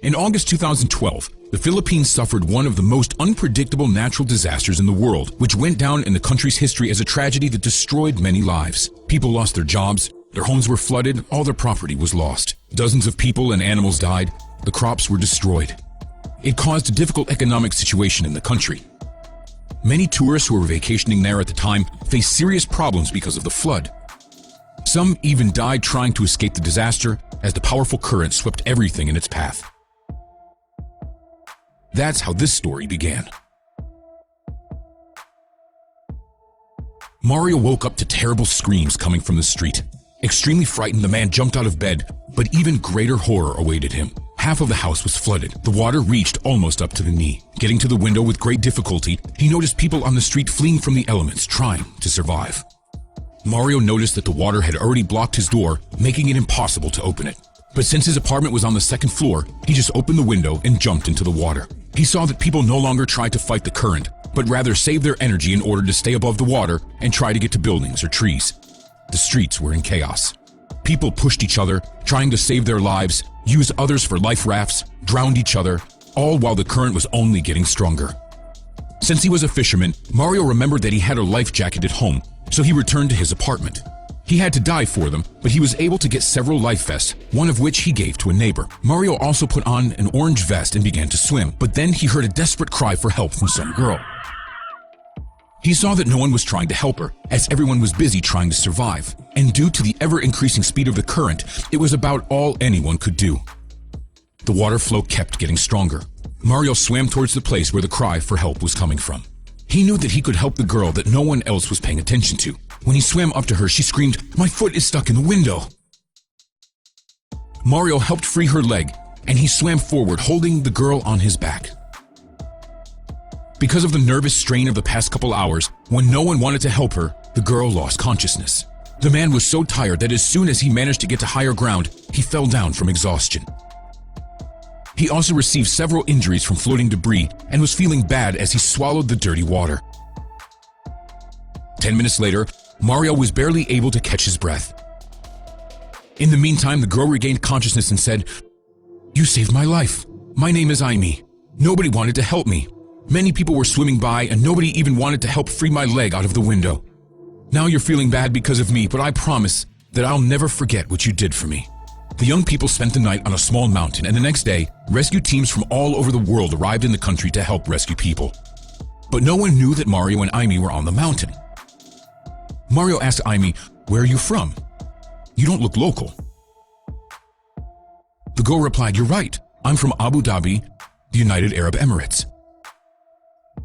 In August 2012, the Philippines suffered one of the most unpredictable natural disasters in the world, which went down in the country's history as a tragedy that destroyed many lives. People lost their jobs, their homes were flooded, all their property was lost. Dozens of people and animals died, the crops were destroyed. It caused a difficult economic situation in the country. Many tourists who were vacationing there at the time faced serious problems because of the flood. Some even died trying to escape the disaster as the powerful current swept everything in its path. That's how this story began. Mario woke up to terrible screams coming from the street. Extremely frightened, the man jumped out of bed, but even greater horror awaited him. Half of the house was flooded. The water reached almost up to the knee. Getting to the window with great difficulty, he noticed people on the street fleeing from the elements, trying to survive. Mario noticed that the water had already blocked his door, making it impossible to open it. But since his apartment was on the second floor, he just opened the window and jumped into the water. He saw that people no longer tried to fight the current, but rather save their energy in order to stay above the water and try to get to buildings or trees. The streets were in chaos. People pushed each other, trying to save their lives, used others for life rafts, drowned each other, all while the current was only getting stronger. Since he was a fisherman, Mario remembered that he had a life jacket at home, so he returned to his apartment. He had to dive for them, but he was able to get several life vests, one of which he gave to a neighbor. Mario also put on an orange vest and began to swim, but then he heard a desperate cry for help from some girl. He saw that no one was trying to help her, as everyone was busy trying to survive, and due to the ever-increasing speed of the current, it was about all anyone could do. The water flow kept getting stronger. Mario swam towards the place where the cry for help was coming from. He knew that he could help the girl that no one else was paying attention to. When he swam up to her, she screamed, "My foot is stuck in the window!" Mario helped free her leg, and he swam forward, holding the girl on his back. Because of the nervous strain of the past couple hours, when no one wanted to help her, the girl lost consciousness. The man was so tired that as soon as he managed to get to higher ground, he fell down from exhaustion. He also received several injuries from floating debris and was feeling bad as he swallowed the dirty water. 10 minutes later, Mario was barely able to catch his breath. In the meantime, the girl regained consciousness and said, "You saved my life. My name is Amy. Nobody wanted to help me. Many people were swimming by and nobody even wanted to help free my leg out of the window. Now you're feeling bad because of me, but I promise that I'll never forget what you did for me." The young people spent the night on a small mountain, and the next day, rescue teams from all over the world arrived in the country to help rescue people. But no one knew that Mario and Amy were on the mountain. Mario asked Amy, "Where are you from? You don't look local." The girl replied, "You're right. I'm from Abu Dhabi, the United Arab Emirates."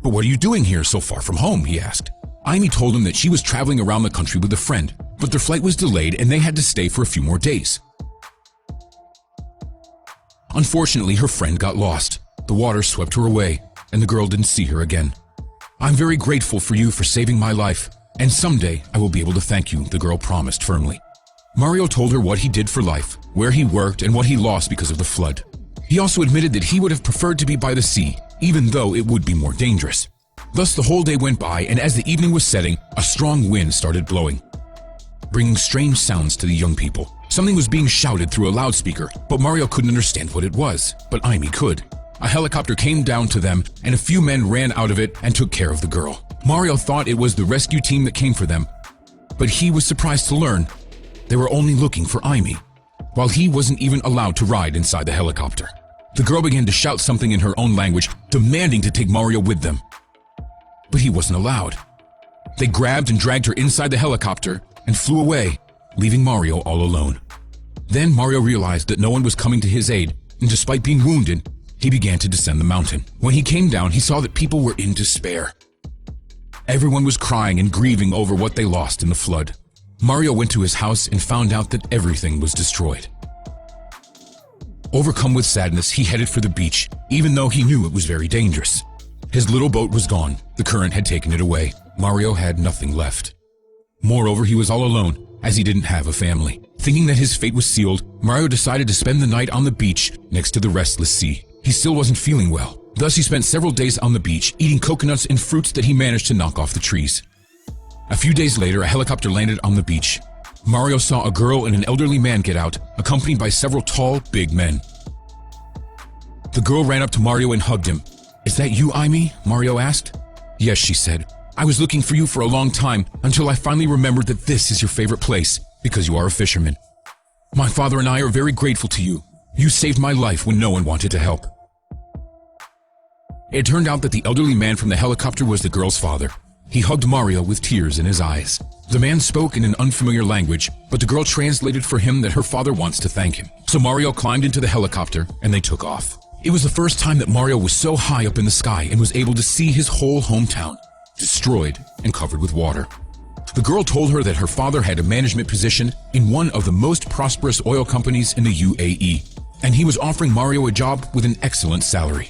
"But what are you doing here so far from home?" he asked. Amy told him that she was traveling around the country with a friend, but their flight was delayed and they had to stay for a few more days. Unfortunately, her friend got lost. The water swept her away, and the girl didn't see her again. "I'm very grateful for you for saving my life, and someday I will be able to thank you," the girl promised firmly. Mario told her what he did for life, where he worked, and what he lost because of the flood. He also admitted that he would have preferred to be by the sea, even though it would be more dangerous. Thus, the whole day went by, and as the evening was setting, a strong wind started blowing, bringing strange sounds to the young people. Something was being shouted through a loudspeaker, but Mario couldn't understand what it was, but Amy could. A helicopter came down to them, and a few men ran out of it and took care of the girl. Mario thought it was the rescue team that came for them, but he was surprised to learn they were only looking for Amy, while he wasn't even allowed to ride inside the helicopter. The girl began to shout something in her own language, demanding to take Mario with them. But he wasn't allowed. They grabbed and dragged her inside the helicopter and flew away, leaving Mario all alone. Then Mario realized that no one was coming to his aid, and despite being wounded, he began to descend the mountain. When he came down, he saw that people were in despair. Everyone was crying and grieving over what they lost in the flood. Mario went to his house and found out that everything was destroyed. Overcome with sadness, he headed for the beach, even though he knew it was very dangerous. His little boat was gone. The current had taken it away. Mario had nothing left. Moreover, he was all alone, as he didn't have a family. Thinking that his fate was sealed, Mario decided to spend the night on the beach next to the restless sea. He still wasn't feeling well. Thus, he spent several days on the beach, eating coconuts and fruits that he managed to knock off the trees. A few days later, a helicopter landed on the beach. Mario saw a girl and an elderly man get out, accompanied by several tall, big men. The girl ran up to Mario and hugged him. "Is that you, Amy?" Mario asked. "Yes," she said. "I was looking for you for a long time until I finally remembered that this is your favorite place because you are a fisherman. My father and I are very grateful to you. You saved my life when no one wanted to help." It turned out that the elderly man from the helicopter was the girl's father. He hugged Mario with tears in his eyes. The man spoke in an unfamiliar language, but the girl translated for him that her father wants to thank him. So Mario climbed into the helicopter and they took off. It was the first time that Mario was so high up in the sky and was able to see his whole hometown, destroyed and covered with water. The girl told her that her father had a management position in one of the most prosperous oil companies in the UAE, and he was offering Mario a job with an excellent salary.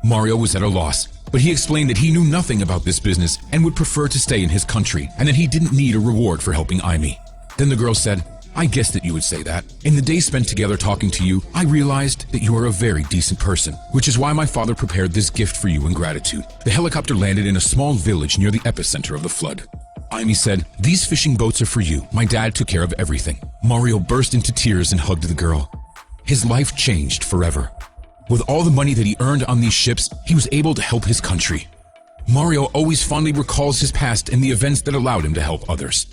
Mario was at a loss, but he explained that he knew nothing about this business and would prefer to stay in his country and that he didn't need a reward for helping Amy. Then the girl said, "I guessed that you would say that. In the days spent together talking to you, I realized that you are a very decent person, which is why my father prepared this gift for you in gratitude." The helicopter landed in a small village near the epicenter of the flood. Amy said, "These fishing boats are for you. My dad took care of everything." Mario burst into tears and hugged the girl. His life changed forever. With all the money that he earned on these ships, he was able to help his country. Mario always fondly recalls his past and the events that allowed him to help others.